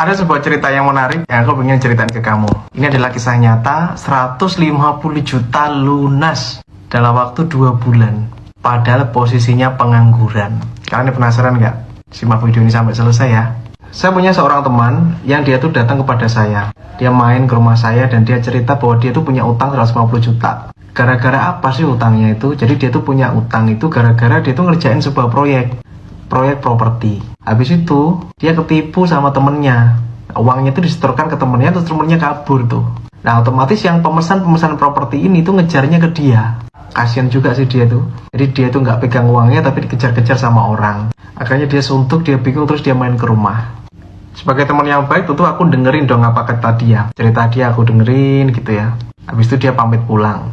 Ada sebuah cerita yang menarik yang aku ingin ceritain ke kamu. Ini adalah kisah nyata 150 juta lunas dalam waktu 2 bulan. Padahal posisinya pengangguran. Kalian penasaran nggak? Simak video ini sampai selesai ya. Saya punya seorang teman yang dia tuh datang kepada saya. Dia main ke rumah saya dan dia cerita bahwa dia tuh punya utang 150 juta. Gara-gara apa sih utangnya itu? Jadi dia tuh punya utang itu gara-gara dia tuh ngerjain sebuah proyek properti. Habis itu dia ketipu sama temennya. Uangnya itu disetorkan ke temennya, terus temennya kabur tuh. Nah otomatis yang pemesan properti ini tuh ngejarnya ke dia. Kasian juga sih dia tuh. Jadi dia tuh nggak pegang uangnya tapi dikejar-kejar sama orang. Akhirnya dia suntuk, dia bingung, terus dia main ke rumah. Sebagai teman yang baik tentu aku dengerin dong apa kata dia. Cerita dia aku dengerin gitu ya. Habis itu dia pamit pulang.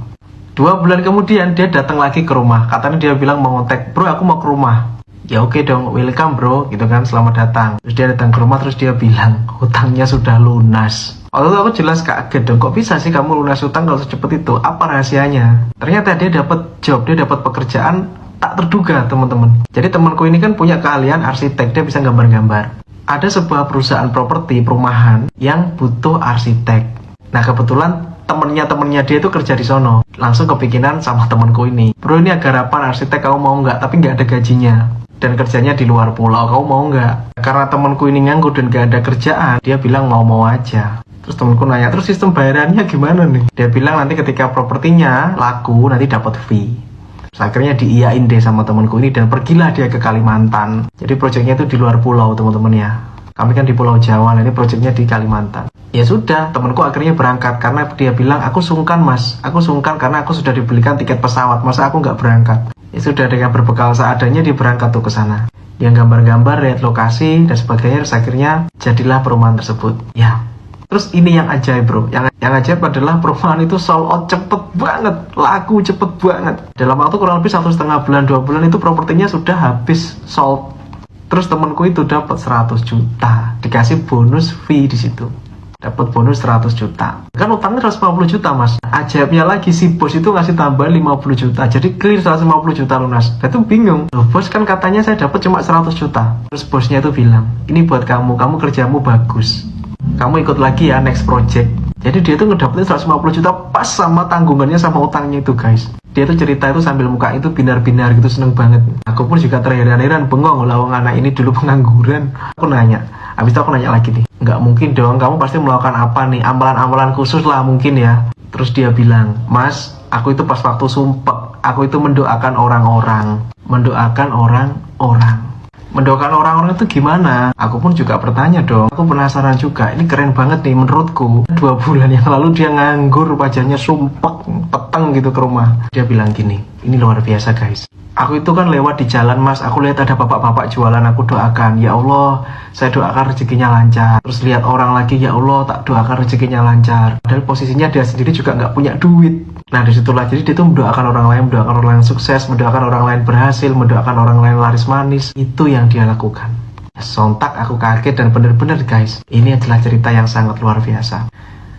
2 bulan kemudian dia datang lagi ke rumah. Katanya dia bilang mau ngontek, bro aku mau ke rumah. Ya oke dong, welcome bro, gitu kan, selamat datang. Terus dia datang ke rumah, terus dia bilang, hutangnya sudah lunas. Waktu itu aku jelas kaget dong, kok bisa sih kamu lunas hutang kalau secepat itu? Apa rahasianya? Ternyata dia dapat job, dia dapat pekerjaan tak terduga teman-teman. Jadi temanku ini kan punya keahlian arsitek, dia bisa gambar-gambar. Ada sebuah perusahaan properti, perumahan, yang butuh arsitek. Nah kebetulan temennya dia itu kerja di sono. Langsung kepikiran sama temanku ini, bro ini ada harapan arsitek, kamu mau nggak? Tapi nggak ada gajinya. Dan kerjanya di luar pulau, kamu mau nggak? Karena temanku ini nganggur dan gak ada kerjaan, dia bilang mau aja. Terus temanku nanya, terus sistem bayarannya gimana nih? Dia bilang nanti ketika propertinya laku, nanti dapat fee. Terus akhirnya diiyain deh sama temanku ini dan pergilah dia ke Kalimantan. Jadi proyeknya itu di luar pulau teman-teman ya. Kami kan di Pulau Jawa, ini proyeknya di Kalimantan. Ya sudah, temanku akhirnya berangkat karena dia bilang, aku sungkan mas, aku sungkan karena aku sudah dibelikan tiket pesawat, masa aku nggak berangkat? Ya sudah, dengan berbekal seadanya dia berangkat tuh ke sana. Dia gambar-gambar, lihat lokasi dan sebagainya, terus akhirnya jadilah perumahan tersebut. Ya. Terus ini yang ajaib bro, yang ajaib adalah perumahan itu sold out cepet banget, laku cepet banget. Dalam waktu kurang lebih 1,5 bulan, 2 bulan itu propertinya sudah habis sold. Terus temanku itu dapat 100 juta, dikasih bonus fee di situ. Dapat bonus 100 juta. Kan utangnya 150 juta mas. Ajaibnya lagi si bos itu ngasih tambahan 50 juta. Jadi clear 150 juta lunas. Dia tuh bingung. Loh bos kan katanya saya dapat cuma 100 juta. Terus bosnya itu bilang, ini buat kamu kerjamu bagus. Kamu ikut lagi ya next project. Jadi dia tuh ngedapetin 150 juta pas sama tanggungannya sama utangnya itu guys. Dia tuh cerita itu sambil muka itu binar-binar gitu, seneng banget. Aku pun juga terheran-heran, bengong lawang anak ini dulu pengangguran. Aku nanya, habis itu aku nanya lagi nih, nggak mungkin dong, kamu pasti melakukan apa nih, amalan-amalan khusus lah mungkin ya. Terus dia bilang, mas, aku itu pas waktu sumpah, aku itu mendoakan orang-orang. Mendoakan orang-orang itu gimana? Aku pun juga bertanya dong. Aku penasaran juga. Ini keren banget nih menurutku. 2 bulan yang lalu dia nganggur, wajahnya sumpek, peteng gitu ke rumah. Dia bilang gini, ini luar biasa guys. Aku itu kan lewat di jalan mas, aku lihat ada bapak-bapak jualan, aku doakan, ya Allah, saya doakan rezekinya lancar. Terus lihat orang lagi, ya Allah, tak doakan rezekinya lancar. Padahal posisinya dia sendiri juga nggak punya duit. Nah disitulah, jadi dia tuh mendoakan orang lain, mendoakan orang lain sukses, mendoakan orang lain berhasil, mendoakan orang lain laris manis. Itu yang dia lakukan. Sontak aku kaget dan bener-bener guys, ini adalah cerita yang sangat luar biasa.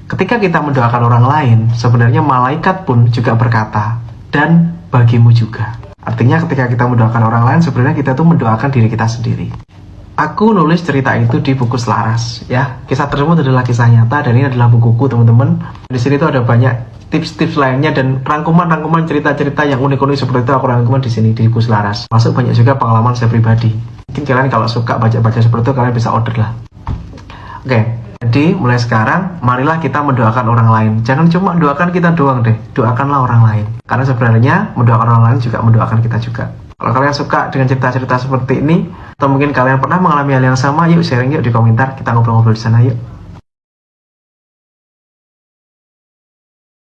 Ketika kita mendoakan orang lain, sebenarnya malaikat pun juga berkata, dan bagimu juga. Artinya ketika kita mendoakan orang lain, sebenarnya kita tuh mendoakan diri kita sendiri. Aku nulis cerita itu di buku Selaras ya. Kisah tersebut adalah kisah nyata dan ini adalah bukuku teman-teman. Di sini tuh ada banyak tips-tips lainnya dan rangkuman-rangkuman cerita-cerita yang unik-unik seperti itu aku rangkuman di sini di buku Selaras. Masuk banyak juga pengalaman saya pribadi. Mungkin kalian kalau suka baca-baca seperti itu kalian bisa order lah. Oke. Jadi mulai sekarang marilah kita mendoakan orang lain. Jangan cuma doakan kita doang deh, doakanlah orang lain. Karena sebenarnya mendoakan orang lain juga mendoakan kita juga. Kalau kalian suka dengan cerita-cerita seperti ini, atau mungkin kalian pernah mengalami hal yang sama, yuk sharing yuk di komentar, kita ngobrol-ngobrol di sana yuk.